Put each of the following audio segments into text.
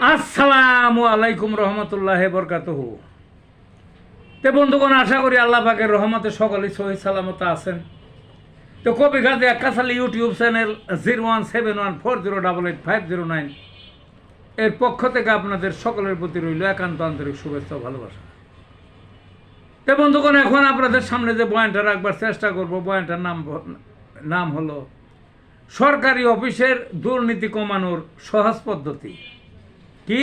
আসসালামু আলাইকুম রহমতুল্লাহ বরকাতুহু। তে বন্ধুগণ, আশা করি আল্লাহ পাকের রহমতে সকলেই সহি সালামত আছেন। তো কবি গাজী আক্কাস আলী ইউটিউব চ্যানেল 017140885009 এর পক্ষ থেকে আপনাদের সকলের প্রতি রইল একান্ত আন্তরিক শুভেচ্ছা ও ভালোবাসা। তো বন্ধুগণ, এখন আপনাদের সামনে যে বয়ানটা রাখবার চেষ্টা করব, বয়ানটার নাম হলো সরকারি অফিসের দুর্নীতি কমানোর সহজ পদ্ধতি। কি?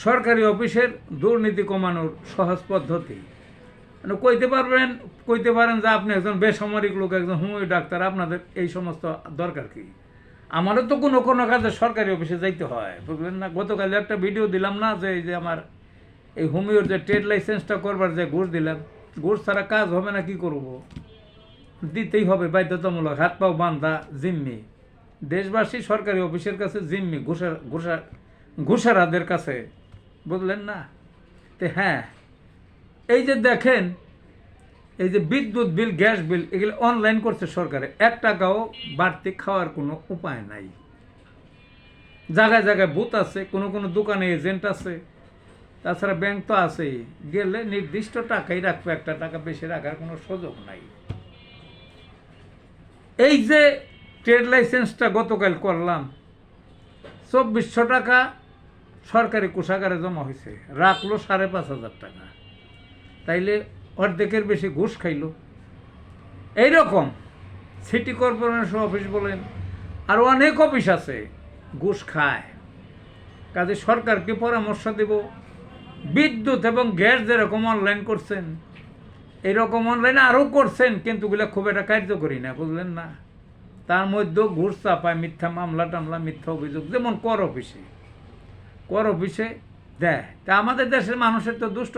সরকারি অফিসের দুর্নীতি কমানোর সহজ পদ্ধতি। মানে কইতে পারেন যে আপনি একজন বেসামরিক লোক, একজন হোমিও ডাক্তার, আপনাদের এই সমস্ত দরকার কি? আমারও তো কোনো কাজে সরকারি অফিসে যাইতে হয়, বুঝলেন না? গতকাল একটা ভিডিও দিলাম না, যে এই যে আমার এই হোমিওর যে ট্রেড লাইসেন্সটা করবার যে ঘুষ দিলাম, ঘুষ ছাড়া কাজ হবে না, কি করব? দিতেই হবে বাধ্যতামূলক, হাত পাও বান্ধা জিম্মি। দেশবাসী সরকারি অফিসের কাছে জিম্মি, ঘুষারাদের কাছে, বুঝলেন না? তো হ্যাঁ, এই যে দেখেন, এই যে বিদ্যুৎ বিল, গ্যাস বিল, এগুলো অনলাইন করছে সরকারে। 1 টাকাও বাড়তি খাওয়ার কোনো উপায় নাই। জায়গায় জায়গায় বুথ আছে, কোনো দোকানে এজেন্ট আছে, তাছাড়া ব্যাংক তো আছেই। গেলে নির্দিষ্ট টাকাই রাখবে, 1 টাকা বেশি রাখার কোনো সুযোগ নাই। এই যে ট্রেড লাইসেন্সটা গতকাল করলাম, 2400 টাকা সরকারি কোষাগারে জমা হয়েছে, রাখলো 5,500 টাকা। তাইলে অর্ধেকের বেশি ঘুষ খাইলো। এইরকম সিটি কর্পোরেশন অফিস বলেন, আর অনেক অফিস আছে ঘুষ খায়। কাজে সরকারকে পরামর্শ দেব, বিদ্যুৎ এবং গ্যাস যেরকম অনলাইন করছেন, এইরকম অনলাইন আরও করছেন, কিন্তু ওগুলো খুব একটা কার্যকরী না, বুঝলেন না? তার মধ্যেও ঘুষ চাপায়, মিথ্যা মামলা টামলা, মিথ্যা অভিযোগ, যেমন কর অফিসে দেয়। তা আমাদের দেশের মানুষের তো দুষ্ট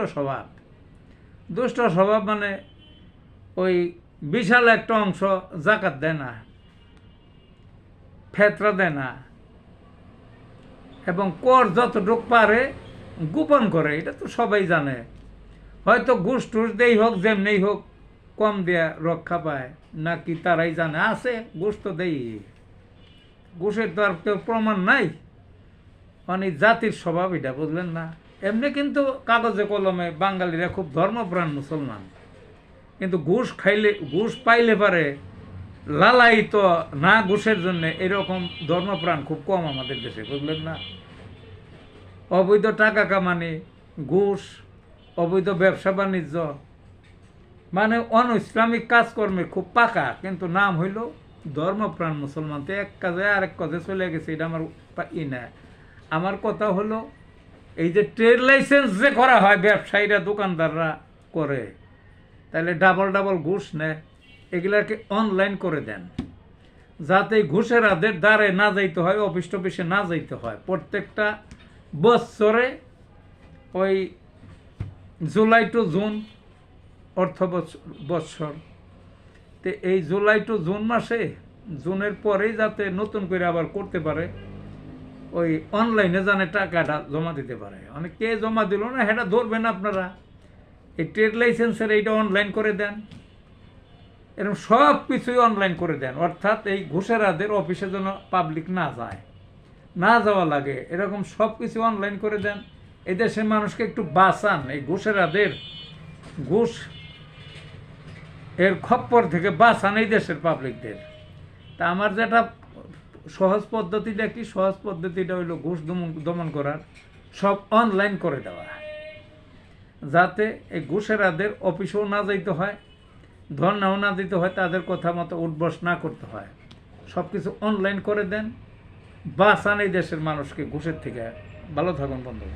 স্বভাব, মানে ওই বিশাল একটা অংশ জাকাত দেয় না, ফেতরা দেয় না, এবং কর যতটুক পারে গোপন করে। এটা তো সবাই জানে। হয়তো ঘুষ টুস দেই হোক, যেমনি হোক, কম দেয়া রক্ষা পায় নাকি তারাই জানে। আছে ঘুষ তো দেই, ঘুষের তো আর কেউ প্রমাণ নাই। মানে জাতির স্বভাব এটা, বুঝলেন না? এমনি কিন্তু কাগজে কলমে বাঙালিরা খুব ধর্মপ্রাণ মুসলমান, কিন্তু ঘুষ পাইলে পারে লালাই তো না ঘুষের জন্য, এরকম ধর্মপ্রাণ খুব কম আমাদের দেশে, বুঝলেন না? অবৈধ টাকা কামানি, ঘুষ, অবৈধ ব্যবসা বাণিজ্য, মানে ইসলামিক কাজকর্মে খুব পাকা, কিন্তু নাম হইল ধর্মপ্রাণ মুসলমান। তো এক কাজে আরেক কাজে চলে গেছে, এটা আমার না। আমার কথা হলো, এই যে ট্রেড লাইসেন্স যে করা হয়, ব্যবসায়ীরা দোকানদাররা করে, তাহলে ডাবল ঘুষ নেয়। এগুলাকে অনলাইন করে দেন, যাতে ঘুষের আদের দ্বারে না যাইতে হয়, অফিস টফিসে না যাইতে হয়। প্রত্যেকটা বছরে ওই জুলাই টু জুন অর্থ বৎসর, তো এই জুলাই টু জুন মাসে, জুনের পরেই যাতে নতুন করে আবার করতে পারে, ওই অনলাইনে জানে টাকাটা জমা দিতে পারে। অনেক কে জমা দিল না, সেটা ধরবেন আপনারা। এই ট্রেড লাইসেন্সের এইটা অনলাইন করে দেন, এরকম সব কিছুই অনলাইন করে দেন। অর্থাৎ এই ঘুষেরাদের অফিসে যেন পাবলিক না যাওয়া লাগে, এরকম সব কিছু অনলাইন করে দেন। এই দেশের মানুষকে একটু বাঁচান, এই ঘুষ এর খপ্পর থেকে বাঁচান এই দেশের পাবলিকদের। তা আমার যেটা সহজ পদ্ধতিটা কি? সহজ পদ্ধতিটা হইল ঘুষ দমন করার, সব অনলাইন করে দেওয়া, যাতে এই ঘুষেরাদের অফিসেও না যাইতে হয়, ধর্নাও না দিতে হয়, তাদের কথা মতো উঠবস না করতে হয়। সব কিছু অনলাইন করে দেন, বাঁচান এই দেশের মানুষকে ঘুষের থেকে। ভালো থাকুন বন্ধু।